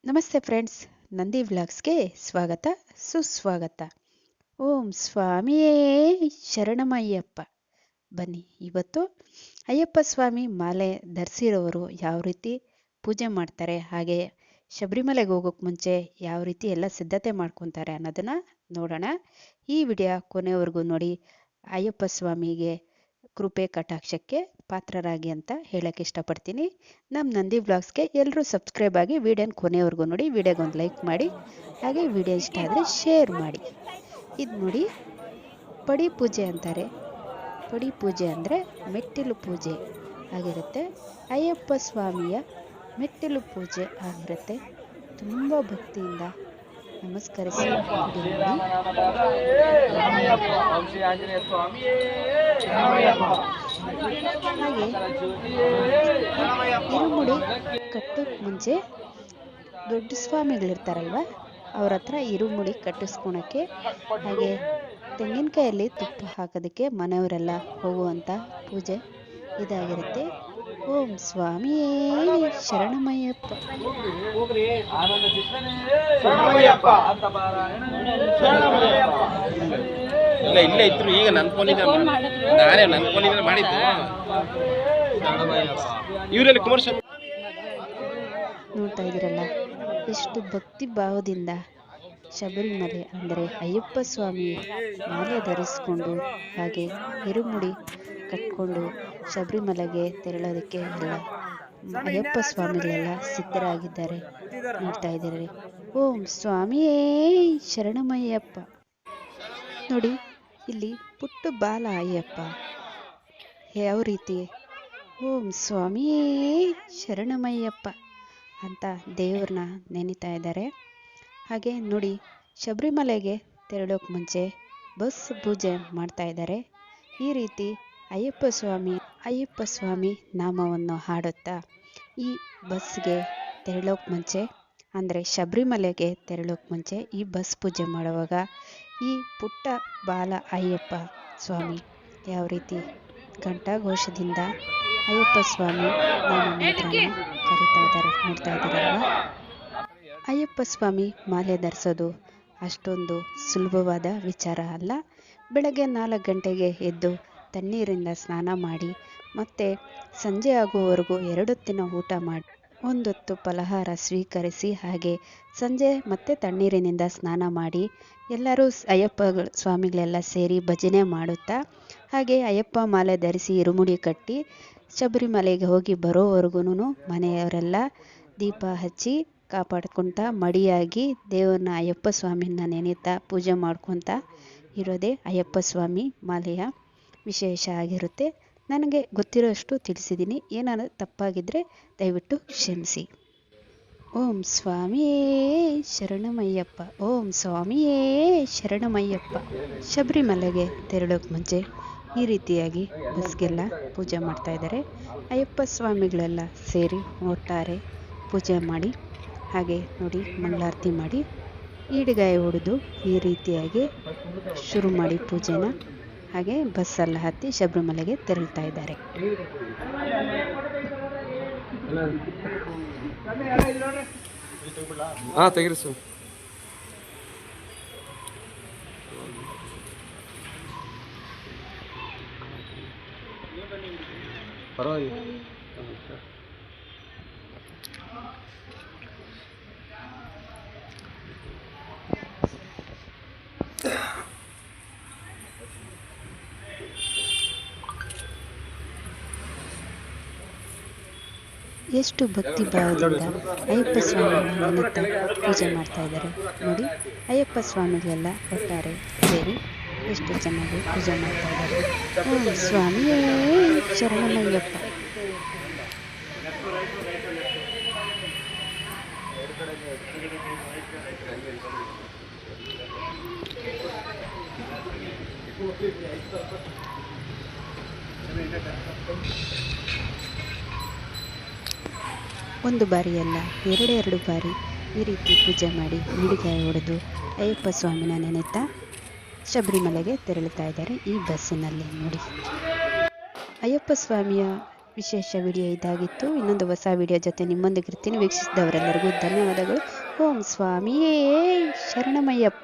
ನಮಸ್ತೆ ಫ್ರೆಂಡ್ಸ್, ನಂದಿ ವ್ಲಾಗ್ಸ್ಗೆ ಸ್ವಾಗತ ಸುಸ್ವಾಗತ. ಓಂ ಸ್ವಾಮಿಯೇ ಶರಣಮಯ್ಯಪ್ಪ. ಬನ್ನಿ, ಇವತ್ತು ಅಯ್ಯಪ್ಪ ಸ್ವಾಮಿ ಮಾಲೆ ಧರಿಸಿರೋರು ಯಾವ ರೀತಿ ಪೂಜೆ ಮಾಡ್ತಾರೆ, ಹಾಗೆ ಶಬರಿಮಲೆಗೆ ಹೋಗೋಕ್ಕೆ ಮುಂಚೆ ಯಾವ ರೀತಿ ಎಲ್ಲ ಸಿದ್ಧತೆ ಮಾಡ್ಕೊತಾರೆ ಅನ್ನೋದನ್ನು ನೋಡೋಣ. ಈ ವಿಡಿಯೋ ಕೊನೆವರೆಗೂ ನೋಡಿ ಅಯ್ಯಪ್ಪ ಸ್ವಾಮಿಗೆ ಕೃಪೆ ಕಟಾಕ್ಷಕ್ಕೆ ಪಾತ್ರರಾಗಿ ಅಂತ ಹೇಳಕ್ಕೆ ಇಷ್ಟಪಡ್ತೀನಿ. ನಮ್ಮ ನಂದಿ ವ್ಲಾಗ್ಸ್ಗೆ ಎಲ್ಲರೂ ಸಬ್ಸ್ಕ್ರೈಬ್ ಆಗಿ ವಿಡಿಯೋನ ಕೊನೆವರೆಗೂ ನೋಡಿ, ವಿಡಿಯೋಗೊಂದು ಲೈಕ್ ಮಾಡಿ, ಹಾಗೆ ವಿಡಿಯೋ ಇಷ್ಟ ಆದರೆ ಶೇರ್ ಮಾಡಿ. ಇದು ನೋಡಿ, ಪಡಿ ಪೂಜೆ ಅಂತಾರೆ. ಪಡಿ ಪೂಜೆ ಅಂದರೆ ಮೆಟ್ಟಿಲು ಪೂಜೆ ಆಗಿರುತ್ತೆ. ಅಯ್ಯಪ್ಪ ಸ್ವಾಮಿಯ ಮೆಟ್ಟಿಲು ಪೂಜೆ ಆಗಿರುತ್ತೆ. ತುಂಬ ಭಕ್ತಿಯಿಂದ ನಮಸ್ಕರಿಸಿ ಹಾಗೆ ಇರುಮುಡಿ ಕಟ್ಟೋಕ್ಕೆ ಮುಂಚೆ ದೊಡ್ಡ ಸ್ವಾಮಿಗಳಿರ್ತಾರಲ್ವ, ಅವ್ರ ಹತ್ರ ಇರುಮುಡಿ ಕಟ್ಟಿಸ್ಕೊಳಕ್ಕೆ ಹಾಗೆ ತೆಂಗಿನಕಾಯಲ್ಲಿ ತುಪ್ಪ ಹಾಕೋದಕ್ಕೆ ಮನೆಯವರೆಲ್ಲ ಹೋಗುವಂಥ ಪೂಜೆ ಇದಾಗಿರುತ್ತೆ. ಓಂ ಸ್ವಾಮಿಯೇ ಶರಣಮಯ್ಯಪ್ಪ. ಇಲ್ಲ ಇದ್ರು ಈಗ ನನ್ನ ಫೋನಿಂದ ನಾನೇ ನನ್ನ ಫೋನಿಂದ ಮಾಡಿದ್ದು. ಇವರಲ್ಲಿ ಕುಮಾರಸ್ವಾಮಿ ನೋಡ್ತಾ ಇದ್ದೀರಲ್ಲ, ಎಷ್ಟು ಭಕ್ತಿ ಭಾವದಿಂದ ಶಬರಿಮಲೆ ಅಂದರೆ ಅಯ್ಯಪ್ಪ ಸ್ವಾಮಿ ಮಾಲೆ ಧರಿಸ್ಕೊಂಡು ಹಾಗೆ ಇರುಮುಡಿ ಕಟ್ಕೊಂಡು ಶಬರಿಮಲೆಗೆ ತೆರಳೋದಕ್ಕೆ ಎಲ್ಲ ಅಯ್ಯಪ್ಪ ಸ್ವಾಮಿಗಳೆಲ್ಲ ಸಿದ್ಧರಾಗಿದ್ದಾರೆ. ನೋಡ್ತಾ ಇದ್ದೀರಿ. ಓಂ ಸ್ವಾಮಿಯೇ ಶರಣಮಯ್ಯಪ್ಪ. ನೋಡಿ, ಇಲ್ಲಿ ಪುಟ್ಟ ಬಾಲ ಅಯ್ಯಪ್ಪ ಯಾವ ರೀತಿ ಓಂ ಸ್ವಾಮಿಯೇ ಶರಣಮಯ್ಯಪ್ಪ ಅಂತ ದೇವ್ರನ್ನ ನೆನೀತಾ ಇದ್ದಾರೆ. ಹಾಗೆ ನೋಡಿ, ಶಬರಿಮಲೆಗೆ ತೆರಳೋಕೆ ಮುಂಚೆ ಬಸ್ ಪೂಜೆ ಮಾಡ್ತಾ ಇದ್ದಾರೆ. ಈ ರೀತಿ ಅಯ್ಯಪ್ಪ ಸ್ವಾಮಿ ನಾಮವನ್ನು ಹಾಡುತ್ತಾ ಈ ಬಸ್ಗೆ ತೆರಳೋಕೆ ಮುಂಚೆ ಅಂದರೆ ಶಬರಿಮಲೆಗೆ ತೆರಳೋಕೆ ಮುಂಚೆ ಈ ಬಸ್ ಪೂಜೆ ಮಾಡುವಾಗ ಈ ಪುಟ್ಟ ಬಾಲ ಅಯ್ಯಪ್ಪ ಸ್ವಾಮಿ ಯಾವ ರೀತಿ ಘಂಟಾಘೋಷದಿಂದ ಅಯ್ಯಪ್ಪ ಸ್ವಾಮಿ ನಾಮ ಮಂತ್ರನ ಕರೀತಾ ಇದ್ದಾರೆ. ನೋಡ್ತಾ ಇದ್ದಾರಲ್ವ, ಅಯ್ಯಪ್ಪ ಸ್ವಾಮಿ ಮಾಲೆ ಧರಿಸೋದು ಅಷ್ಟೊಂದು ಸುಲಭವಾದ ವಿಚಾರ ಅಲ್ಲ. ಬೆಳಗ್ಗೆ 4 ಗಂಟೆಗೆ ಎದ್ದು ತಣ್ಣೀರಿಂದ ಸ್ನಾನ ಮಾಡಿ ಮತ್ತೆ ಸಂಜೆ ಆಗುವವರೆಗೂ 2 ಹೊತ್ತಿನ ಊಟ ಮಾಡಿ 1 ಹೊತ್ತು ಫಲಹಾರ ಸ್ವೀಕರಿಸಿ ಹಾಗೆ ಸಂಜೆ ಮತ್ತೆ ತಣ್ಣೀರಿನಿಂದ ಸ್ನಾನ ಮಾಡಿ ಎಲ್ಲರೂ ಅಯ್ಯಪ್ಪ ಸ್ವಾಮಿಗಳೆಲ್ಲ ಸೇರಿ ಭಜನೆ ಮಾಡುತ್ತಾ ಹಾಗೆ ಅಯ್ಯಪ್ಪ ಮಾಲೆ ಧರಿಸಿ ಇರುಮುಡಿ ಕಟ್ಟಿ ಶಬರಿಮಲೆಗೆ ಹೋಗಿ ಬರೋವರೆಗೂ ಮನೆಯವರೆಲ್ಲ ದೀಪ ಹಚ್ಚಿ ಕಾಪಾಡ್ಕೊತಾ ಮಡಿಯಾಗಿ ದೇವ್ರನ್ನ ಅಯ್ಯಪ್ಪ ಸ್ವಾಮಿನ ನೆನೀತಾ ಪೂಜೆ ಮಾಡ್ಕೊತಾ ಇರೋದೇ ಅಯ್ಯಪ್ಪ ಸ್ವಾಮಿ ಮಾಲೆಯ ವಿಶೇಷ ಆಗಿರುತ್ತೆ. ನನಗೆ ಗೊತ್ತಿರೋಷ್ಟು ತಿಳಿಸಿದ್ದೀನಿ. ಏನಾದರೂ ತಪ್ಪಾಗಿದ್ದರೆ ದಯವಿಟ್ಟು ಕ್ಷಮಿಸಿ. ಓಂ ಸ್ವಾಮಿಯೇ ಶರಣಮಯ್ಯಪ್ಪ. ಓಂ ಸ್ವಾಮಿಯೇ ಶರಣಮಯ್ಯಪ್ಪ. ಶಬರಿಮಲೆಗೆ ತೆರಳೋಕೆ ಮುಂಚೆ ಈ ರೀತಿಯಾಗಿ ಬಸ್ಗೆಲ್ಲ ಪೂಜೆ ಮಾಡ್ತಾ ಇದ್ದಾರೆ. ಅಯ್ಯಪ್ಪ ಸ್ವಾಮಿಗಳೆಲ್ಲ ಸೇರಿ ಒಟ್ಟಾರೆ ಪೂಜೆ ಮಾಡಿ ಹಾಗೆ ನೋಡಿ ಮಂಗಳಾರತಿ ಮಾಡಿ ಈಡುಗಾಯಿ ಹೊಡೆದು ಈ ರೀತಿಯಾಗಿ ಶುರು ಮಾಡಿ ಪೂಜೆನ ಹಾಗೆ ಬಸ್ಸೆಲ್ಲ ಹತ್ತಿ ಶಬರಿಮಲೆಗೆ ತೆರಳ್ತಾ ಇದ್ದಾರೆ. ತೆಗಿರಿಸು. ಪರವಾಗಿಲ್ಲ. ಎಷ್ಟು ಭಕ್ತಿ ಭಾವದಿಂದ ಅಯ್ಯಪ್ಪ ಸ್ವಾಮಿಗಳನ್ನ ನೆನೀತಾ ಪೂಜೆ ಮಾಡ್ತಾ ಇದ್ದಾರೆ ನೋಡಿ. ಅಯ್ಯಪ್ಪ ಸ್ವಾಮಿಗಳೆಲ್ಲ ಒಟ್ಟಾರೆ ಸೇರಿ ಎಷ್ಟು ಚೆನ್ನಾಗಿ ಪೂಜೆ ಮಾಡ್ತಾ ಇದ್ದಾರೆ. ಓಂ ಸ್ವಾಮಿಯೇ ಶರಣಮಯ್ಯಪ್ಪ. ಒಂದು ಬಾರಿ ಅಲ್ಲ, 2 ಬಾರಿ ಈ ರೀತಿ ಪೂಜೆ ಮಾಡಿ ಈಡುಗಾಯಿ ಹೊಡೆದು ಅಯ್ಯಪ್ಪ ಸ್ವಾಮಿನ ನೆನೆತಾ ಶಬರಿಮಲೆಗೆ ತೆರಳುತ್ತಾ ಇದ್ದಾರೆ ಈ ಬಸ್ಸಿನಲ್ಲಿ ನೋಡಿ. ಅಯ್ಯಪ್ಪ ಸ್ವಾಮಿಯ ವಿಶೇಷ ವಿಡಿಯೋ ಇದಾಗಿತ್ತು. ಇನ್ನೊಂದು ಹೊಸ ವಿಡಿಯೋ ಜೊತೆ ನಿಮ್ಮೊಂದಿಗೆ ಇರ್ತೀನಿ. ವೀಕ್ಷಿಸಿದವರೆಲ್ಲರಿಗೂ ಧನ್ಯವಾದಗಳು. ಓಂ ಸ್ವಾಮಿಯೇ ಶರಣಮಯ್ಯಪ್ಪ.